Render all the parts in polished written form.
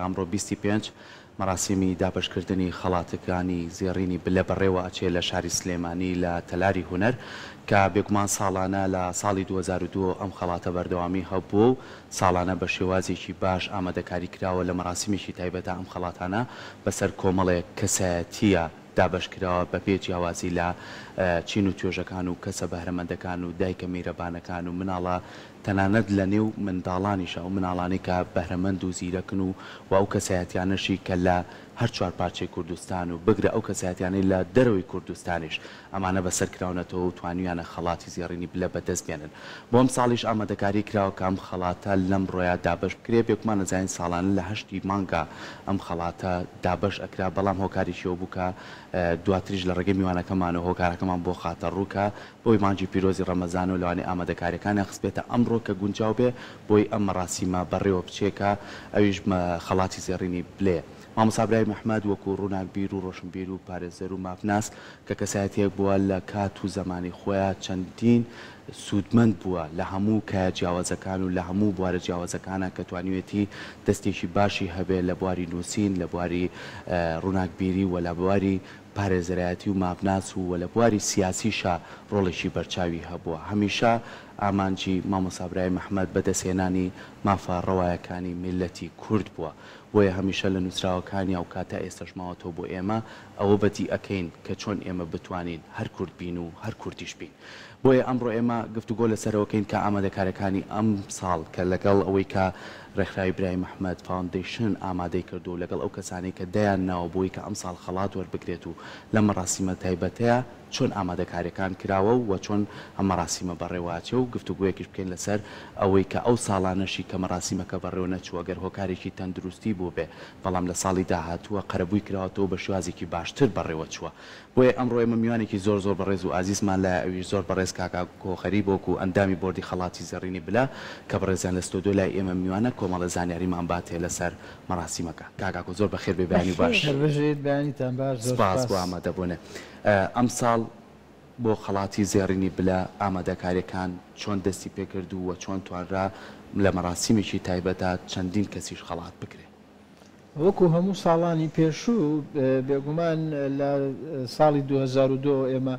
ئەمڕۆ 25 مەراسیمی دابەشکردنی خەڵاتەکانی زێڕینی لە بەڕێوە ئەچێ لە شاری سلێمانی لە تەلاری هونەر کە بێگومان ساڵانە لە ساڵی 2002 ئەم خەڵاتە بەردەوامی هەبووە و ساڵانە بە شێوازێکی باش ئامادەکاری کراوە لە مەراسیمێکی تایبەتە ئەم خەڵاتانە بەسەر کۆمەڵێک کەسایەتیە دابەشکراوە بە پێ جیاوازی لە چین و توێژەکان و کەسە بەهرەمەندەکان و دایکە میرەبانەکان و مناڵە تەنانەت لە نێو منداڵانیشە و مناڵانی کە بەهرەمەند و زیرەکن و ئەو کەسایەتیانەشی کە لە هەر چوار پارچەی کوردستان و بگرە ئەو کەسایەتیانەی لە دەرەوەی کوردستانیش ئەمانە بەسەر کراونەتەوە و توانیانە خەڵاتی زێڕینی بلە بەدەست بێنن بۆم ساڵیش ئامادەکاری کراوە کە ئەم خەڵاتە لەم ڕۆیە دابش کرێ بێکمان نەزانین ساڵانە لە 8 مانگە ئەم خەڵاتە دابش ئەکرا بەڵام هۆکاریشیەوە بووکە دواتریش لە ڕێگەی میوانەکەمانەوە هۆکارەکەمان بۆ خاتە ڕووکە بۆی مانجی پیرۆزی ڕەمەزان و لەوانەیە ئامادەکاریەکانی خستبێتە ئەمڕۆ کە گونجاو بێ بۆی ئەم مەراسیمە بەڕێوە بچێکە ئەویش خەڵاتی زێڕینی بلێ مامۆستا برای محمد وەکو ڕووناکبیر و ڕۆشنبیر و پارێزەر و مافناس کە کەسایەتێک بووە لە کات و زمانی خۆیان چەندین سوودمەند بووە لە هەموو کە جیاوازەکان و لە هەموو بوارە جیاوازەکانە کە توانیوێتی دەستێکی باشی هەبێت لە بواری نووسین لە بواری ڕووناکبیری و لە بواری پارێزەرایەتی و مافناس و لە بواری سیاسیشە ڕۆڵێکی بەرچاوی هەبووە هەمیشە ئامانجی مامۆستا برای محمد بەدەستهێنانی مافە ڕەوایەکانی میلەتی کورد بووە بۆیە هەمیشە لە نووسراوەکانی ئەو کاتە ئێستش ماوەتەوە بۆ ئێمە ئەوە بەتی ئەەکەین کە چۆن ئێمە بتوانین هەر کورد بین و هەر کوردیش بین بۆیە ئەمڕۆ ئێمە گفتوگۆ لەسەرەوەکەین کە ئامادەکارەکانی ئەم ساڵ کە لەگەڵ ئەوەی کە ڕێکخراوی برای محمد فاوندیشن ئامادەی کردو لەگەڵ ئەو کەسانی کە دەیان ناوە بۆی کە ئەم ساڵ خەڵات وەربگرێت و لە مەراسیمە تایبەتەیە چۆن ئامادەکاریەکان کراوە و چۆن ئەم مەراسیمە بەڕێواچێ و گفتوگویەکیش بکەین لەسەر ئەوەی کە ئەو ساڵانەشی کە مەراسیمەکە بەڕێوە نەچووە گەر هۆکارێکی تەندروستی بوو بێ بەڵام لە ساڵی داهاتووە قەرەبووی کراوەتەوە بە شێوازێکی باشتر بەڕێوە چووە بۆیە ئەمڕۆ ئێمە میوانێکی زۆر بەڕێز و ئازیزمان لە ئەویش زۆر بەڕێز کاکا کۆخەری بۆکو ئەندامی بۆردی خەڵاتی زەڕینی بلا کە بەڕێزیان لە ستۆدیۆ لای ئێمە میوانە کۆمەڵە زانیاریمان باتێ لەسەر مەراسیمەکە کاکا زۆر بەخێر بێ بەیانی باش بەیانیتان باش سپاس بۆ ئامادەبوونێ ئەم ساڵ بۆ خەڵاتی زێڕینی بلە ئامادەکاریەکان چۆن دەستی پێکرد و چۆن توانرا لە مەراسیمێکی تایبەتە چەندین کەسیش خەڵات بکرێت وەکو هەموو ساڵانی پێشوو بێگومان لە ساڵی 2002 ئێمە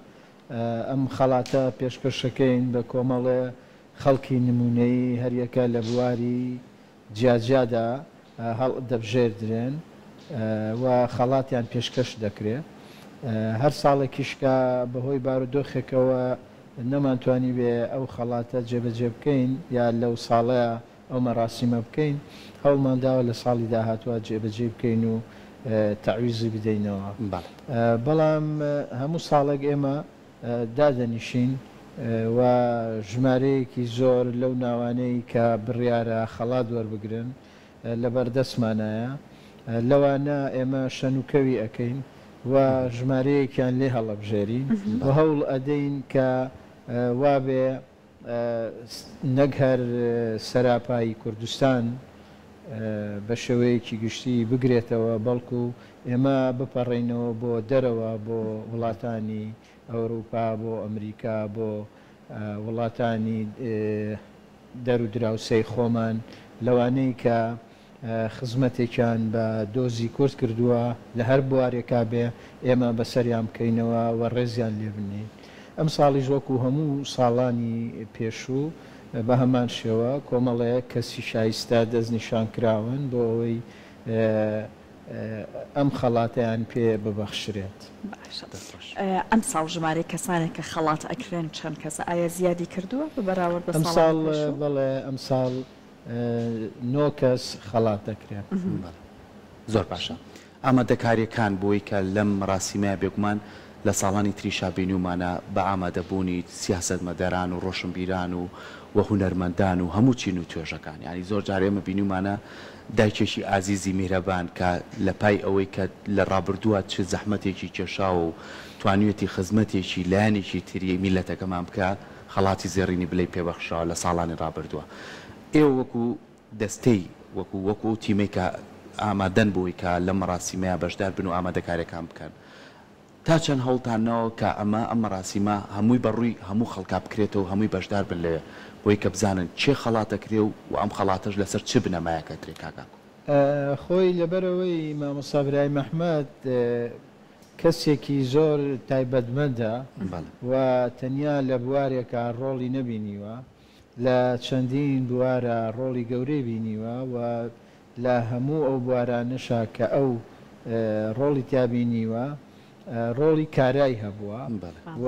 ئەم خەڵاتە پێشکەشەکەین بە کۆمەڵێ خەڵکی نمونەی هەریەکە لە بواری جیاجادا هەڵ دەبژێردرێن و خەڵاتیان پێشکەش دەکرێت هەر ساڵێکیشکە بەهۆی بارودۆخێکەوە نەمانتوانی بێ ئەو خەڵاتە جێبەجێ بکەین یا لەو ساڵەیە ئەو مەراسیمە بکەین هەوڵمانداوە لە ساڵی داهاتوە جێبەجێ بکەین و تەعویزی بدەینەوە بەڵام هەموو ساڵێک ئێمە دادەنیشین و ژمارەیەکی زۆر لەو ناوانەی کە بڕیارە خەڵات وەربگرن لە بەردەستمانایە لەوانە ئێمە شەنوکەوی ئەەکەین و ژمارەیەکیان لێ هەڵەبژێرین و هەوڵ ئەدەین کە وابێ نەک هەر سەراپایی کوردستان بە شێوەیەکی گشتی بگرێتەوە بەڵکو ئێمە بپەڕێنەوە بۆ دەرەوە بۆ وڵاتانی ئەوروپا بۆ ئەمریکا بۆ وڵاتانی دەر و دراوسەی خۆمان لەوانەی کە خزمەتێکیان بە دۆزی کورد کردووە لە هەر بوارێکا بێ ئێمە بەسەریان بکەینەوە و ڕێزیان لێ بنین ئەم ساڵیش وەکو هەموو ساڵانی پێشوو بە هەمان شێوە کۆمەڵەیە کەسی شایستە دەستنیشان کراون بۆ ئەوەی ئەم خەڵاتیان پێ ببەخشرێت ئەم ساڵ ژمارەی کەسانێک کە خەڵات ئەکرێن چەند کەسە ئایا زیادی کردووە بەراورد بە ساڵ بەڵێ ئەم ساڵ 9 کەس خەڵات دەکرێت زۆر باشە ئامادەکاریەکان بۆی کە لەم مەراسیمە بێگومان لە ساڵانی تریشا بینیومانە بە ئامادەبوونی سیاسەتمەدەران و ڕۆشنبیران و هونەرمەندان و هەموو چین و توێژەکان ینی زۆر جارێ ئێمە بینیومانە دایکێکی ئازیزی میرەبان کە لە پای ئەوەی کە لە ڕابردووە چ زەحمەتێکی کێشاوە و توانوێتی خزمەتێکی لایەنێکی تری میلەتەکەمان بکە خەڵاتی زێڕینی بلەی پێبەخشەوە لە ساڵانی ڕابردووە ئێوە وەکو دەستەی وەکو تیمەی کە ئامادەن بووی کە لە مەراسیمەیە بەشدار بن و ئامادەکاریەکان بکەن تا چەند هەوڵتانەوە کە ئەم مەراسیمە هەمووی بەڕووی هەموو خەڵکا بکرێتەوە هەمووی بەشدار بن لێ بۆی کە بزانن چێ خەڵاتەکرێ و ئەم خەڵاتەش لەسەر چ بنەمایەکە ترێ کاکاکۆ خۆی لەبەرەوەی مامۆستا برای مەحمەد کەسێکی زۆر تایبەتمەندە و تەنیا لە بوارێکە ڕۆڵی نەبینیوە، لە چەندین بوارە ڕۆڵی گەورەی بینیوە و لە هەموو ئەو بوارانەشە کە ئەو ڕۆڵی تیابینیوە ڕۆڵی کارایی هەبووە و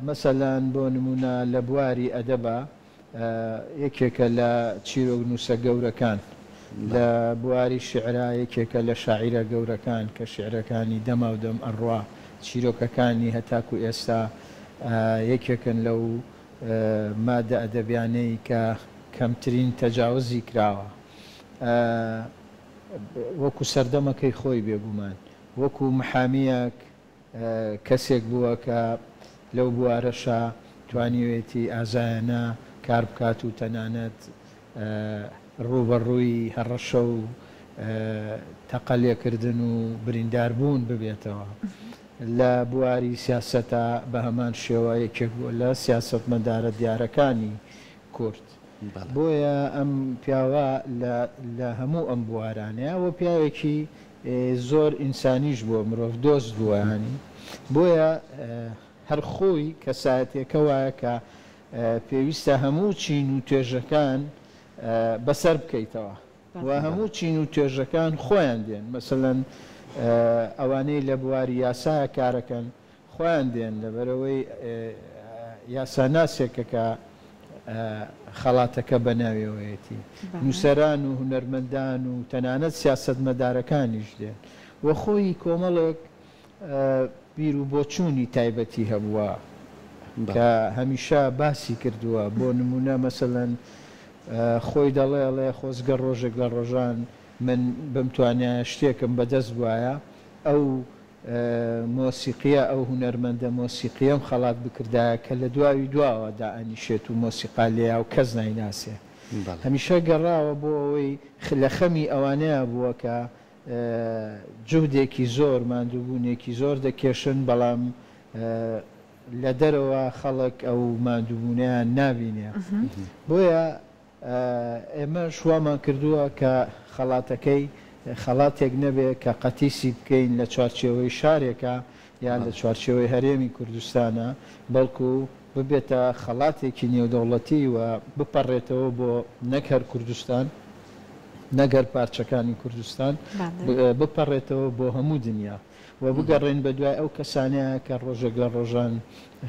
مەسەلەن بۆ نمونە لە بواری ئەدەبە یەکێکە لە چیرۆک نووسە گەورەکان، لە بواری شعرا یەکێکە لە شاعیرە گەورەکان کە شعرەکانی دەما و دەم ئەڕوا چیرۆکەکانی هەتاکو ئێستا یەکێکن لەو مادە ئەدەبیانەی کە کەمترین تەجاوزی کراوە، وەکو سەردەمەکەی خۆی بێگومان، وەکو محامیەک کەسێک بووە کە لەو بوارەشە توانیوێتی ئازایانە کار بکات و تەنانەت ڕوبەڕووی هەڕەشە و تەقەلێکردن و برینداربوون ببێتەوە. لە بواری سیاسەتە بە هەمان شێوە یەکێک بووە لە سیاسەتمەدارە دیارەکانی کورد. بۆیە ئەم پیاوە لە هەموو ئەم بوارانەیە و پیاوێکی زۆر ئینسانیش بووە، مرۆڤ دۆست بووەیانی. بۆیە هەر خۆی کەسایەتێکە وایە کە پێویستە هەموو چین و توێژەکان بەسەر بکەیتەوە و هەموو چین و توێژەکان خۆیان دێن. مەسەلەن ئەوانەی لە بواری یاسایە کارەکەن خۆیان دێن لەبەرەوەی یاساناسێکە کە خەڵاتەکە بەناویەوەیەتی، نووسەران و هونەرمەندان و تەنانەت سیاسەت مەدارەکانیش دێن و خۆی کۆمەڵێک بیر و بۆچوونی تایبەتی هەبووە کە هەمیشە باسی کردووە. بۆ نمونە مەسەلەن خۆی دەڵێ خۆزگە ڕۆژێک لە ڕۆژان من بمتوانە شتێکم بەدەست وایە ئەو مۆسیقیە ئەو هونەرمەندە مۆسیقیم خەڵات بکردایە کە لە دواوی دواوە دائەنیشێت و مۆسیقالەیە و کەس نایناسێ. هەمیشە گەڕاوە بۆ ئەوەی لە خەمی ئەوانەیە بووە کە جوودێکی زۆر ماندووبوونێکی زۆر دەکێشن، بەڵام لە دەرەوە خەڵک ئەو ماندووبوونیان نابینێ. بۆیە ئێمە شوامان کردووە کە خەڵاتەکەی خەڵاتێک نەبێت کە قەتیسی بکەین لە چوارچێوەی شارێکە یان لە چوارچێوەی هەرێمی کوردستانە، بەڵکو ببێتە خەڵاتێکی نێودەوڵەتی و بپەڕێتەوە بۆ نەک هەر کوردستان نەگەر پارچەکانی کوردستان، بپەڕێتەوە بۆ هەموو دنیا و بگەڕێن بە دوای ئەو کەسانەیە کە ڕۆژێک لە ڕۆژان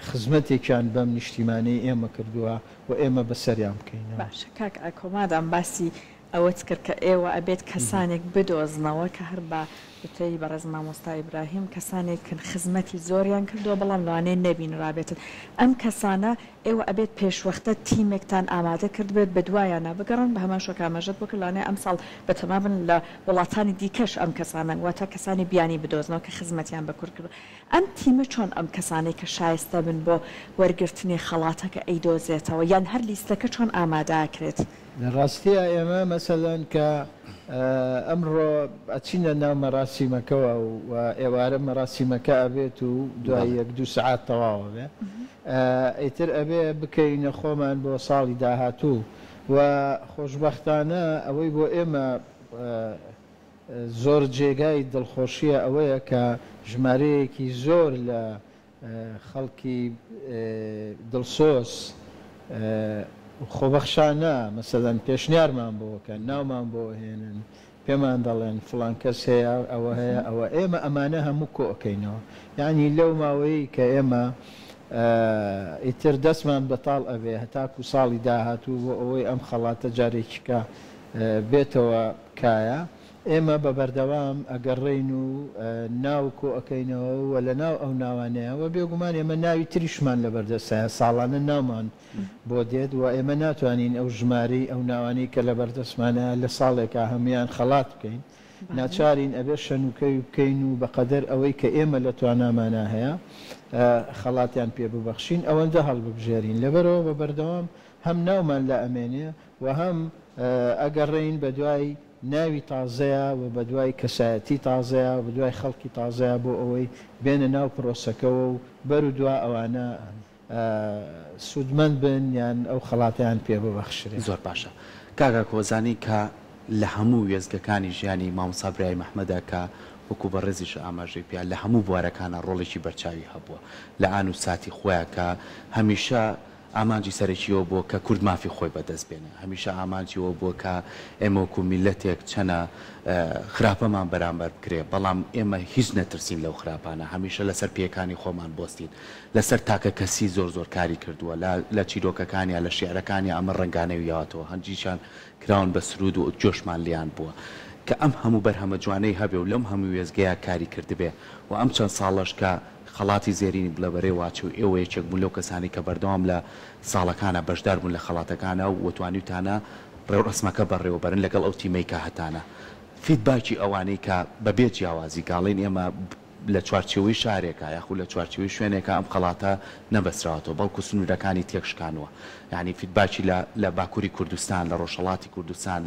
خزمەتێکیان بەم نیشتیمانەی ئێمە کردووە و ئێمە بەسەریان بکەین. باشە کاک ئاکۆمادام باسی ئەوەت کرد کە ئێوە ئەبێت کەسانێک بدۆزنەوە کە هەر بە بتەی بەڕێز مامۆستا ئیبراهیم کەسانێکن خزمەتی زۆریان کردووە بەڵام لەوانەیە نەبینرابێتن. ئەم کەسانە ئێوە ئەبێت پێشوەختە تیمێکتان ئامادە کرد بێت بە دوایانە بگەڕن بە هەمان شۆکامەژەت بۆ کردلانەیە ئەم ساڵ بەتەمامن لە وڵاتانی دیکەش ئەم کەسانن واتە کەسانی بیانی بدۆزنەوە کە خزمەتیان بەکورد کردو. ئەم تیمە چۆن ئەم کەسانەی کە شایستە بن بۆ وەرگرتنی خەڵاتەکە ئەیدۆزێتەوە یان هەر لیستەکە چۆن ئامادەکرێت؟ لە ڕاستیە ئێمە مەسەلەن کە ئەمڕۆ ئەچینە ناو مەراسیمەکەەوە و ئێوارە مەراسیمەکە ئەبێت و دوای 1-2 سعات تەواوە بێ ئیتر ئەبێ بکەینە خۆمان بۆ ساڵی داهاتوو و خۆشببختانە ئەوەی بۆ ئێمە زۆر جێگای دڵخۆشیە ئەوەیە کە ژمارەیەکی زۆر لە خەڵکی دڵسۆس خۆبەخشانە مەسەلەن پێشنیارمان بۆکە ناومان بۆ هێنن پێمان دەڵێن فڵان کەس هەیە ئەوە هەیە ئەوە ئێمە ئەمانە هەموو کۆکەینەوە. یعنی لەو ماوەیە کە ئێمە ئیتر دەستمان بەتاڵ ئەوێ هەتاکو ساڵی داهاتوو بۆ ئەوەی ئەم خەڵاتە جارێکیکە بێتەوە کایە ئێمە بە بەردەوام ئەگەڕێین و ناو کۆئەکەینەوە و لە ناو ئەو ناوانەیە و بێگومان ئێمە ناوی تریشمان لە بەردەستایە ساڵانە ناومان بۆ دێت و ئێمە ناتوانین ئەو ژمارەی ئەو ناوانەی کە لە بەردەستمانە لە ساڵێکە هەمویان خەڵات بکەین. ناچارین ئەبێ شەنوکەی بکەین و بەقەدەر ئەوەی کە ئێمە لە توانامانە هەیە خەڵاتیان پێ ببەخشین ئەوەندە هەڵببژێرین. لەبەرەوە بە بەردەوام هەم ناومان لە ئەمێنێ و هەم ئەگەڕێین بە دوای ناوی تازەیە و بە دوای کەسایەتی تازەیە و بە دوای خەڵکی تازەیە بۆ ئەوەی بێنە ناو پرۆسەکەەوە و بەر و دوا ئەوانە سوودمەند بن یان ئەو خەڵاتیان پێ ببەخشرێن. زۆر باشە کاگا کۆزانی کە لە هەموو وێزگەکانی ژیانی مامۆستا برای مەحمەدە کە وەکو بە ڕێزیش ئاماژەی پێیان لە هەموو بوارەکانە ڕۆڵێکی بەرچاوی هەبووە لە ئان و ساتی خۆیان کە هەمیشە ئامانجی سەرەکیەوە بۆ کە کورد مافی خۆی بەدەست بێنێ هەمیشە ئامانجیەوە بۆ کە ئێمە وەکو میلەتێک چەنە خراپەمان بەرامبەر بکرێ بەڵام ئێمە هیچ نەترسین لەو خراپانە هەمیشە لەسەر پێەکانی خۆمان بۆستین لەسەر تاکە کەسی زۆر زۆر کاری کردووە لە چیرۆکەکانیان لە شێعرەکانی ئەمە ڕنگانەویاتەوە هەندیشان کراون بە سرود و جۆشمان لیان بووە کە ئەم هەموو بەرهەمە جوانەی هەبێ و لەم هەموو وێزگەیە کاری کردبێ و ئەم چەند ساڵەش کە خەڵاتی زێرینی بلەبەرێ واچ و ئێوە یەکێک بوون لەو کەسانی کە بەردەوام لە ساڵەکانە بەشدار بوون لە خەڵاتەکانە و وەتوانیتانە ڕێوڕسمەکە بەڕێوەبەرن لەگەڵ ئەو تیمەی کە هەتانە فیدباکی ئەوانەی کە بەبێ جیاوازی گاڵین ئێمە لە چوارچێوەی شارێکە یاخود لە چوارچێوەی شوێنێکە ئەم خەڵاتە نەبەستراوەتەوە بەڵکو سنوورەکانی تێکشکانوە یعنی فیدباکی لە باکووری کوردستان لە ڕۆژهەڵاتی کوردستان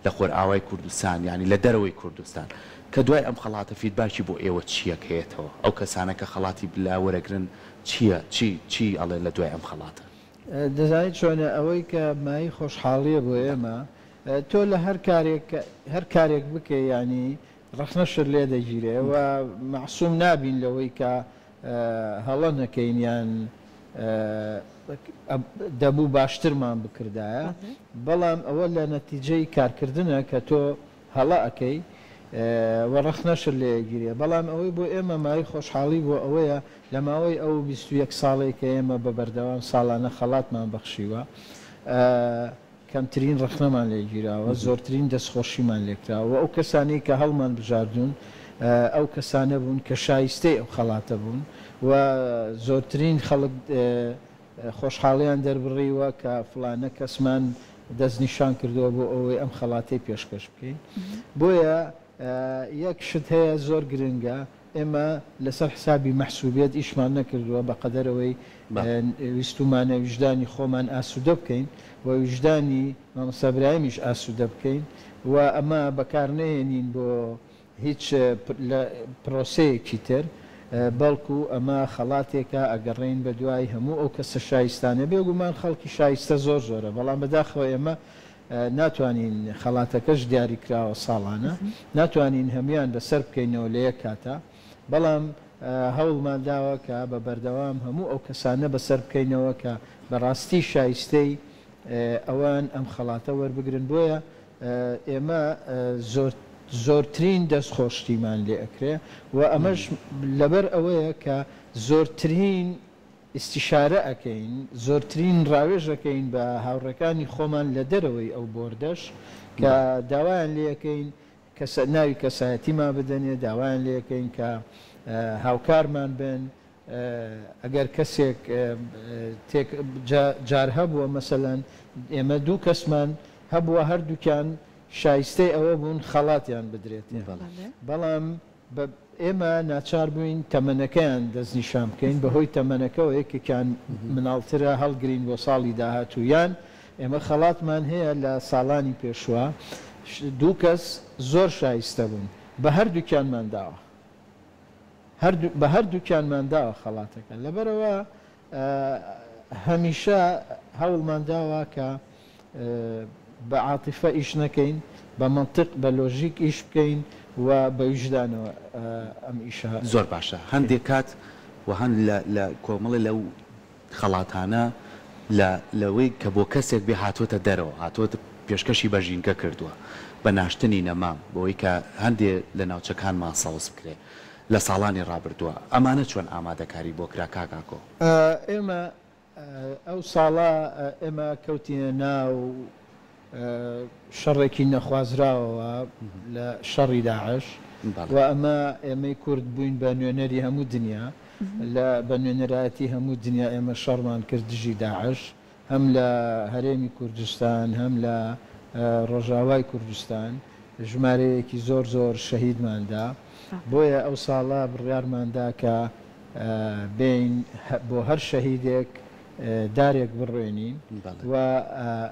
لە خۆرئاوای کوردستان یعنی لە دەرەوەی کوردستان کە دوای ئەم خەڵاتە فیدباکی بۆ ئێوە چیەک هەیەتەوە ئەو کەسانە کە خەڵاتی بلا وەرەگرن چی ئەڵێ لە دوای ئەم خەڵاتە دەزانیت چۆنە ئەوەی کە مای خۆشحاڵیە بۆ ئێمە تۆ لە هەر کارێک بکە ینی ڕخنەشر لێ دەگیرێ و معسووم نابین لەوەی کە هەڵە نەکەین یان دەبوو باشترمان بکردایە بەڵام ئەوە لە نەتیجەی کارکردنە کە تۆ هەڵە ئەەکەی و ڕخنەشر لێگیرێ بەڵام ئەوەی بۆ ئێمە مای خۆشحاڵی بۆ ئەوەیە لە ماوەی ئەو 21 ساڵێک کە ئێمە بە بەردەوام ساڵانە خەڵاتمان بەخشیوە کەمترین ڕخنەمان لێگیراوە زۆرترین دەستخۆشیمان لێکراوە ئەو کەسانی کە هەڵمان بژاردون ئەو کەسانە بوون کە شایستەی ئەو خەڵاتە بوون و زۆرترین خەڵک خۆشحاڵیان دەربڕیوە کە فلانە کەسمان دەستنیشان کردووە بۆ ئەوەی ئەم خەڵاتی پێشکەش بکەین بۆیە یەک شت هەیە زۆر گرنگە ئێمە لەسەر حسابی مەحسوبیت ئیشمان نەکردووە بە قەدەرەوەی ویستومانە ویژدانی خۆمان ئاسوودە بکەین و ویژدانی مامۆستا برایمیش ئاسوودە بکەین و ئەمە بەکارنێنین بۆ هیچ پرۆسەیەکی تر بەڵکو ئەمە خەڵاتێکە ئەگەڕین بە دوای هەموو ئەو کەسە شایستانە بێگومان خەڵکی شایستە زۆر زۆرە بەڵام بەداخەوە ئێمە ناتوانین خەڵاتەکەش دیاری کراوە ساڵانە ناتوانین هەمیان بەسەر بکەینەوە لە یەک کاتە بەڵام هەوڵمان داوە کە بە بەردەوام هەموو ئەو کەسانە بەسەر بکەینەوە کە بەڕاستی شایستەی ئەوان ئەم خەڵاتە وەربگرن بۆیە ئێمە زۆرترین دەستخۆشتیمان لێ ئەکرێ و ئەمەش لەبەر ئەوەیە کە زۆرترین ئیسیشارە ئەەکەین زۆرترین ڕاوێژەکەین بە هاوڕەکانی خۆمان لە دەرەوەی ئەو بۆردەش کە داوایان لێەکەین ناوی کەسایەتیمان بدەنێ داوایان لێەکەین کە هاوکارمان بن ئەگەر کەسێک جار هەبووە مەسەلەن ئێمە دوو کەسمان هەبووە هەردووکیان شایستەی ئەوە بوون خەڵاتیان بدرێت بەڵام ئێمە ناچار بووین تەمەنەکەیان دەستنیشان بکەین بەهۆی تەمەنەکەەوە یەکێکیان مناڵترە هەڵگرین بۆ ساڵی داهاتوویان ئێمە خەڵاتمان هەیە لە ساڵانی پێشوە دوو کەس زۆر شایستە بوون بە هەردووکیانمان داوە بە هەردووکیانمان داوە خەڵاتەکە لەبەرەوە هەمیشە هەوڵمان داوە کە بە عاتیفە ئیش نەکەین بە منطق بە لۆژیک ئیش بکەین و بە ویژدانەوە ئەم ئیشە زۆر باشە هەندێک کات و هەند لە کۆمەڵی لەو خەڵاتانە لەوەی کە بۆ کەسێک بێ هاتوۆتە دەرەوە هاتوۆتە پێشکەشی بەژینکە کردووە بە ناشتنی نەمام بۆی کە هەندێ لە ناوچەکانمان ساوس بکرێ لە ساڵانی ڕابردووە ئەمانە چۆن ئامادەکاری بۆ کرا کاکاکۆ ئێمە ئەو ساڵە ئێمە کەوتینە ناو شەڕێکی نەخوازراوەوە لە شەڕی داعش و ئەمە ئێمەی کورد بووین بە نوێنەری هەموو دنیا لە بە نوێنەرایەتی هەموو دنیا ئێمە شەڕمان کرد دژی داعش هەم لە هەرێمی کوردستان هەم لە ڕۆژاوای کوردستان ژمارەیەکی زۆر زۆر شەهیدماندا بۆیە ئەو ساڵە بڕیارماندا کە بین بۆ هەر شەهیدێک دارێک بڕوێنین و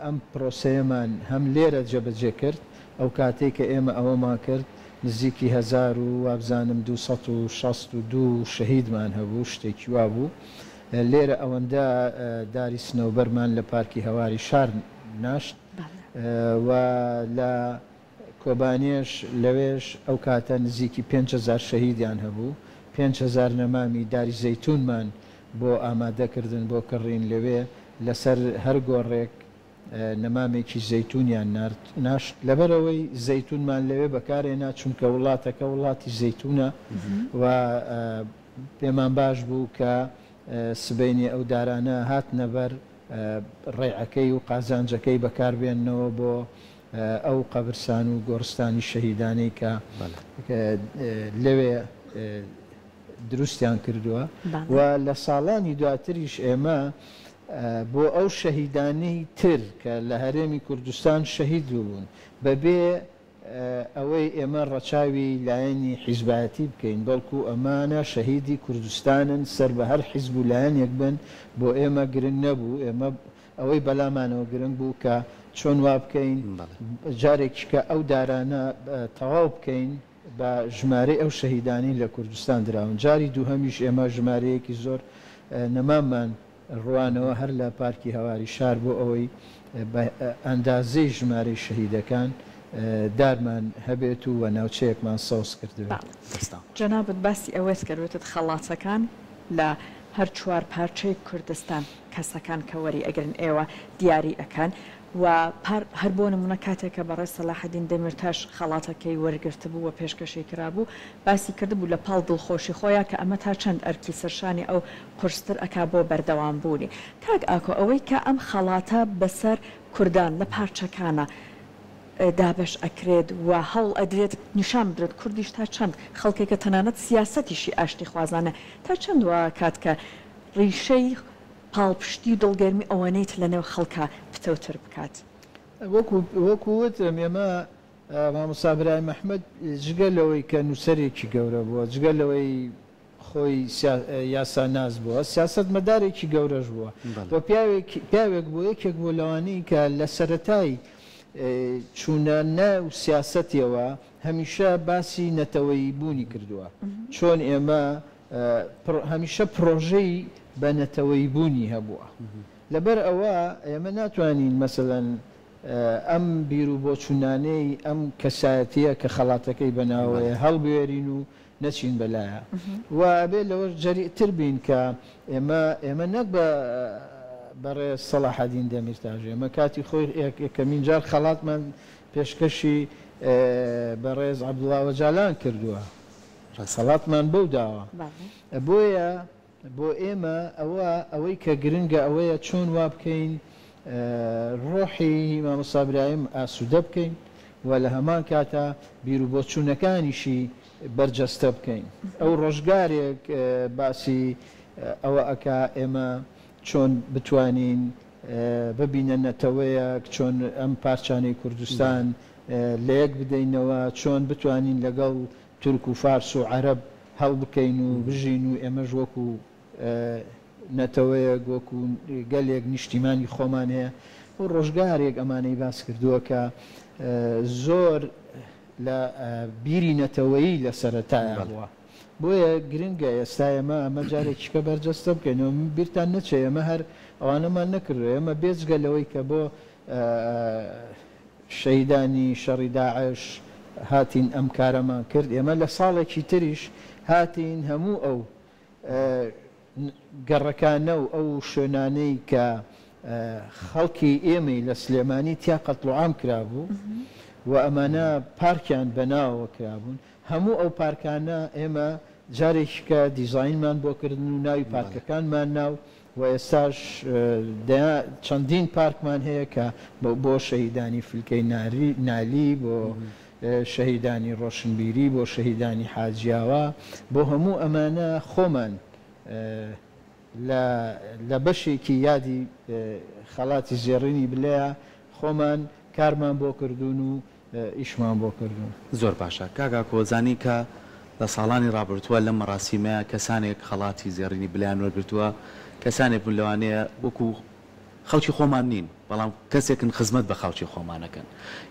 ئەم پرۆسەیەمان هەم لێرە جێبەجێ کرد ئەو کاتێک کە ئێمە ئەوەمان کرد نزیکی 1000 و وابزانم 262 شەهیدمان هەبوو شتێکی وا بوو لێرە ئەوەندە داری سنەوبەرمان لە پارکی هەواری شار ناشت و لە کۆبانێش لەوێش ئەو کاتە نزیکی 5,000 شەهیدیان هەبوو 5,000 نەمامی داری زەیتونمان بۆ ئامادەکردن بۆ کڕین لەوێ لەسەر هەر گۆڕێک نەمامێکی زەیتونیان ناشت لەبەرەوەی زەیتونمان لەوێ بەکارێنا چونکە وڵاتەکە وڵاتی زەیتونە و پێمان باش بوو کە سبەینی ئەو دارانە هات نەبەر ڕێعەکەی و قازانجەکەی بەکاربێننەوە بۆ ئەو قەبرستان و گۆڕستانی شەهیدانەی کە لەوێ دروستیان کردووە و لە ساڵانی دواتریش ئێمە بۆ ئەو شەهیدانەی تر کە لە هەرێمی کوردستان شەهید بوون بەبێ ئەوەی ئێمە ڕەچاوی لایەنی حیزبایەتی بکەین بەڵکو ئەمانە شەهیدی کوردستانن سەر بە هەر حیزب و لایەنێک بن بۆ ئێمە گرنگ نەبوو ئێمە ئەوەی بەلامانەوە گرنگ بوو کە چۆن وا بکەین جارێکی کە ئەو دارانە تەواو بکەین بە ژمارە ئەو شەهیدانی لە کوردستان دراون جاری دووهەمیش ئێمە ژمارەیەکی زۆر نەمامان ڕوانەوە هەر لە پارکی هەواری شار بۆ ئەوەی ئەندازەی ژمارەی شەهیدەکان دارمان هەبێت و ناوچەیەکمان سەوز کردوێت. جەنابەت باسی ئەوەت کردوێتت خەڵاتەکان لە هەر چوار پارچەی کوردستان کەسەکان کە وەری ئەگەرن ئێوە دیاری ئەکەن و هەر بۆ نمونە کاتێکە بەڕێ سەلاحەدین دەمیرتاش خەڵاتەکەی وەرگرت بوو و پێشکەشی کرابوو باسی کردبوو لە پاڵ دڵخۆشی خۆیان کە ئەمە تا چەند ئەرکی سەرشانی ئەو قورستر ئەکا بۆ بەردەوام بوونی کاک ئاکۆ ئەوەی کە ئەم خەڵاتە بەسەر کوردان لە پارچەکانە دابش ئەکرێت و هەوڵ ئەدرێت نیشان بدرێت کوردیش تا چەند خەڵکێکە تەنانەت سیاسەتیشی ئاشتی خوازانە تا چەند وە کات کە ڕیشەی پاڵپشتی و دڵگەرمی ئەوانەیت لەنێو خەڵکە پتەوتر بکات. وەکووتم ئێمە مامۆستا برای مەحمەد جگەلەوەی کە نووسەرێکی گەورە بووە جگەلەوەی خۆی یاسا ناز بووە سیاست مەدارێکی گەورەش بووە بۆ پیاوێک بۆ یەکێک بۆ لەوانەی کە لە سەرەتای چوونە ناو سیاسەتیەوە هەمیشە باسی نەتەوەی بوونی کردووە چۆن ئێمە هەمیشە پرۆژەی بە نەتەوەی بوونی هەبووە لەبەر ئەوە ئێمە ناتوانین مەسەڵەن ئەم بیر و بۆ چوونانەی ئەم کەسایەتیە کە خەڵاتەکەی بەناوەیە هەڵبوێرین و نەچین بەلایە و ئەبێ لەوە جەریئتر بین کە ئێمە نەک بە بەڕێ سەلاحەدین دەمیرتاژ ئێمە کاتی خۆی یەکەمین جار خەڵاتمان پێشکەشی بەڕێز عەبدوڵڵا وەجالان کردووە خەڵاتمان بەو داوە بۆیە بۆ ئێمە ئەوەی کە گرنگە ئەوەیە چۆن وا بکەین ڕۆحی مامۆستا برایم ئاسوودە بکەین و لە هەمان کاتە بیر و بۆچوونەکانیشی بەرجەستە بکەین ئەو ڕۆژگارێک باسی ئەوە ئەکا ئێمە چۆن بتوانین ببینە نەتەوەیەک چۆن ئەم پارچانەی کوردستان لە یەک بدەینەوە چۆن بتوانین لەگەڵ تورک و فارس و عەرەب هەڵ بکەین و بژین و ئێمەش وەکو نەتەوەیەک وەکو گەلێک نیشتیمانی خۆمان هەیە و ڕۆژگارێک ئەمانەی باس کردووە کە زۆر لە بیری نەتەوەیی لە سەرەتایە بووە بۆیە گرنگە ئێستا ئێمە ئەمە جارێکیکە بەرجەستە بکەینەوە بیرتان نەچێ ئێمە هەر ئەوانەمان نەکردو ئێمە بێجگە لەوەی کە بۆ شەهیدانی شەڕی داعش هاتین ئەم کارەمان کرد ئێمە لە ساڵێکی تریش هاتین هەموو ئەو گەڕەکانە و ئەو شوێنانەی کە خەڵکی ئێمەی لە سلێمانی تیا قەتڵعام کرابوو و ئەمانە پارکیان بەناوەوە کرابوون هەموو ئەو پارکانە ئێمە جارێکیکە دیزاینمان بۆکردن و ناوی پارکەکانمان ناو و ئێستاش چەندین پارکمان هەیە کە بۆ شەهیدانی فلکەی نالی بۆ شەهیدانی ڕۆشنبیری بۆ شەهیدانی حاجیاوە بۆ هەموو ئەمانە خۆمان لە بەشێکی یادی خەڵاتی زێڕینی بلەیە خۆمان کارمان بۆ کردوون و ئیشمان بۆ کردوون زۆر باشە کاگا کۆزانی کە لە ساڵانی ڕابردووە لە مەراسیمەیە کەسانێک خەڵاتی زێڕینی بلیان وەرگرتووە کەسانێک بوون لەوانەیە وەکو خەڵکی خۆمان نین بەڵام کەسێکن خزمەت بە خەڵکی خۆمانەکەن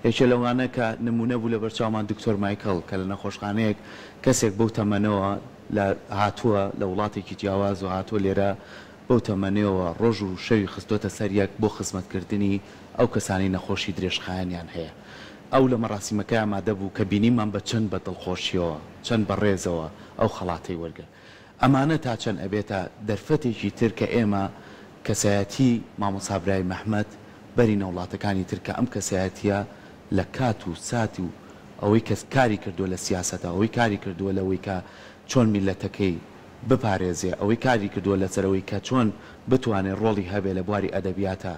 یەکێ لەوانە کە نمونە بوو لە بەرچاومان دکتۆر مایکل کە لە بەو تەمەنێەوە ڕۆژ و شەوی خستۆتە سەریەک بۆ خزمەتکردنی ئەو کەسانی نەخۆشی درێژخایانیان هەیە. ئەو لە مەراسیمەکە ئامادە بوو کە بینیمان بە چەند بە دڵخۆشیەوە چەند بە ڕێزەوە ئەو خەڵاتی وەرگە. ئەمانە تا چەند ئەبێتە دەرفەتێکی تر کە ئێمە کەسایەتی مامۆستا برای مەحمەد بەرینە وڵاتەکانی تر کە ئەم کەسایەتیە لە کات و ساتی و ئەوەی کەس کاری کردووە لە سیاسەتە، ئەوەی کاری کردووە لەوەی کە چۆن میلەتەکەی بپارێزێ، ئەوەی کاری کردووە لەسەرەوەی کە چۆن بتوانێت ڕۆڵی هەبێ لە بواری ئەدەبیاتە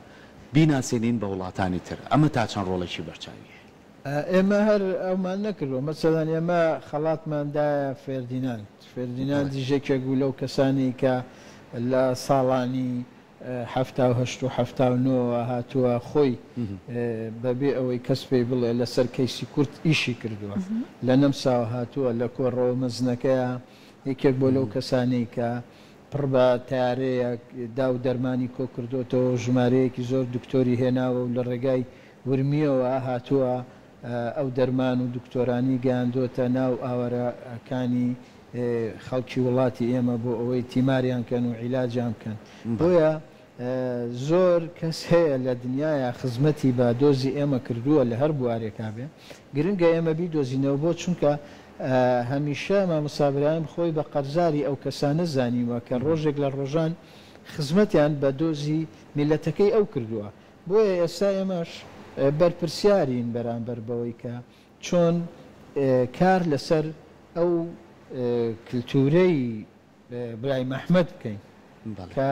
بیناسیێنین بە وڵاتانی تر. ئەمە تا چەند ڕۆڵێکی بەرچاوی ئێمە هەر ئەومان نەکردووە. مەسەڵەن ئێمە خەڵاتماندایە فێردیناند دیژێکێک بوو لەو کەسانی کە لە ساڵانی 1970 هاتووە خۆی بەبێ ئەوەی کەس پێی بڵێ لەسەر کەیسی کورت ئیشی کردووە، لە نەمساوە هاتووە لە کۆڕەوە مەزنەکەیە یەکێک بۆ لەو کەسانەی کە پڕ بە تارەیە دا و دەرمانی کۆ کردوتەوە، ژمارەیەکی زۆر دکتۆری هێناوە و لە ڕێگای ورمیەوە هاتووە ئەو دەرمان و دکتۆرانی گەیاندۆتە ناو ئاوەرەکانی خەڵکی وڵاتی ئێمە بۆ ئەوەی تیماریان کەن و عیلاجیان بکەن. بۆیە زۆر کەس هەیە لە دنیاە خزمەتی بە دۆزی ئێمە کردووە لە هەر بوارێکا بێ، گرنگە ئێمە بیدۆزینەوە بۆ چونکە هەمیشە مامۆستا برایم خۆی بە قەرزاری ئەو کەسانە زانیوە کە ڕۆژێک لە ڕۆژان خزمەتیان بە دۆزی میلەتەکەی ئەو کردووە. بۆیە ئێستا ئێمەش بەرپرسیارین بەرامبەر بەوەی کە چۆن کار لەسەر ئەو کللتورەی برای مەحمەد بکەین کە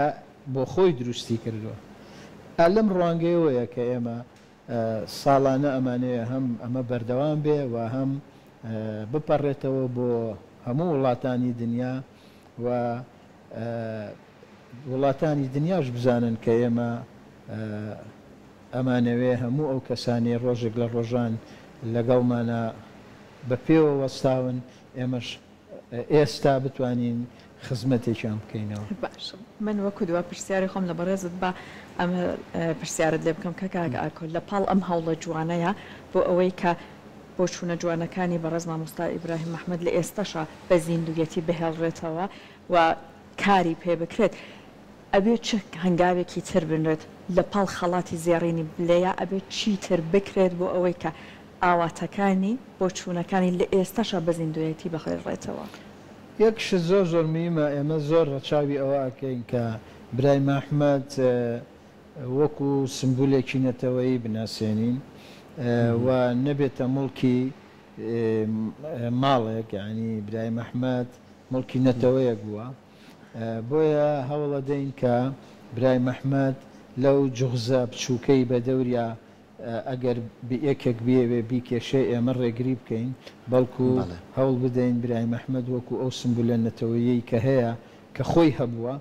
بۆ خۆی دروستی کردووە. لەم ڕوانگەیەوەیە کە ئێمە ساڵانە ئەمانەیە هەم ئەمە بەردەوام بێ و هەم بپەڕێتەوە بۆ هەموو وڵاتانی دنیا و وڵاتانی دنیاش بزانن کە ئێمە ئەمانەوێ هەموو ئەو کەسانی ڕۆژێک لە ڕۆژان لەگەڵمانە بە پێوە وەستاون، ئێمەش ئێستا بتوانین خزمەتێکیان بکەینەوە. باش من وەکو دووە پرسیاری خۆم لە بەڕێزت بە ئەمە پرسیارت لێ بکەم کە کاگەکۆ لە پاڵ ئەم هەوڵە جوانەیە بۆ ئەوەی کە بۆ چوونە جوانەکانی بەڕێز مامۆستا ئیبراهیم مەحمەد لە ئێستاشە بە زیندوویەتی بهێڵڕێتەوە و کاری پێ بکرێت. ئەبێت چ هەنگاوێکی تر بنرێت لە پاڵ خەڵاتی زێڕینی بلەیە، ئەبێت چی تر بکرێت بۆ ئەوەی کە ئاواتەکانی بۆ چوونەکانی لە ئێستاشە بە زیندوویەتی بەخێڕێتەوە. یەکش زۆر میمە ئێمە زۆر ڕەچاوی ئەوە ئەکەین کە برای مەحمەد وەکو سمبولێکی نەتەوەیی بناسیێنین و نەبێتە مڵکی ماڵێک، ینی برای مەحمەد مڵکی نەتەوەیەک بووە. بۆیە هەوڵە دەین کە برای مەحمەد لەو جوغزە بچووکەی بە دەوریا ئەگەر یەکێک بێوێ بیکێشێ ئێمە ڕێگری بکەین، بەڵکو هەوڵ بدەین برای مەحمەد وەکو ئەو سمبولە نەتەوەیی کە هەیە کە خۆی هەبووە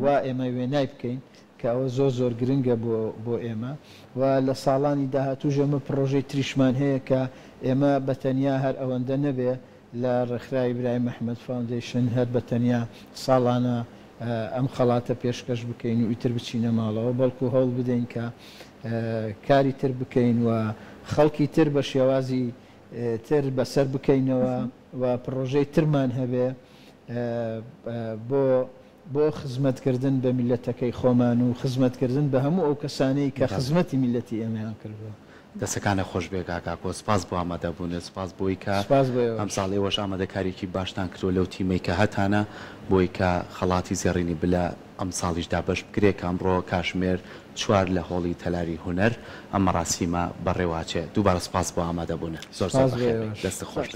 وا ئێمە وێنای بکەین کە ئەوە زۆر گرنگە بۆ ئێمە. و لە ساڵانی داهاتوو ژەمە پرۆژەی تریشمان هەیە کە ئێمە بەتەنیا هەر ئەوەندە نەبێ لە ڕێکخراوی برای مەحمەد فاوندیشن هەر بەتەنیا ساڵانە ئەم خەڵاتە پێشکەش بکەین و ئیتر بچینە ماڵەوە، بەڵکو هەوڵ بدەین کە کاری تر بکەین و خەڵکی تر بە شێوازی تر بەسەر بکەینەوە و پرۆژەی ترمان هەبێ بۆ خزمەتکردن بە میلەتەکەی خۆمان و خزمەتکردن بە هەموو ئەو کەسانەی کە خزمەتی میلەتی ئێمەیان کردووە. دەسەکانە خۆش بێ کاکۆ، سپاس بۆ ئامادەبوون، سپاس بۆی کە ئەم ساڵێوەش ئامادەکاریی باشتان کردو لەو تیمەی کە هەتانە بۆی کە خەڵاتی زێڕینی بلە ئەم ساڵیشدا بەش بکرێ کامڕۆ کاشمێر 4 لە هۆڵی تەلاری هونەر ئەم مەراسیمە بەڕێواچێ. دووبارە سپاس بۆ ئامادەبوون، زۆر دەست خۆش.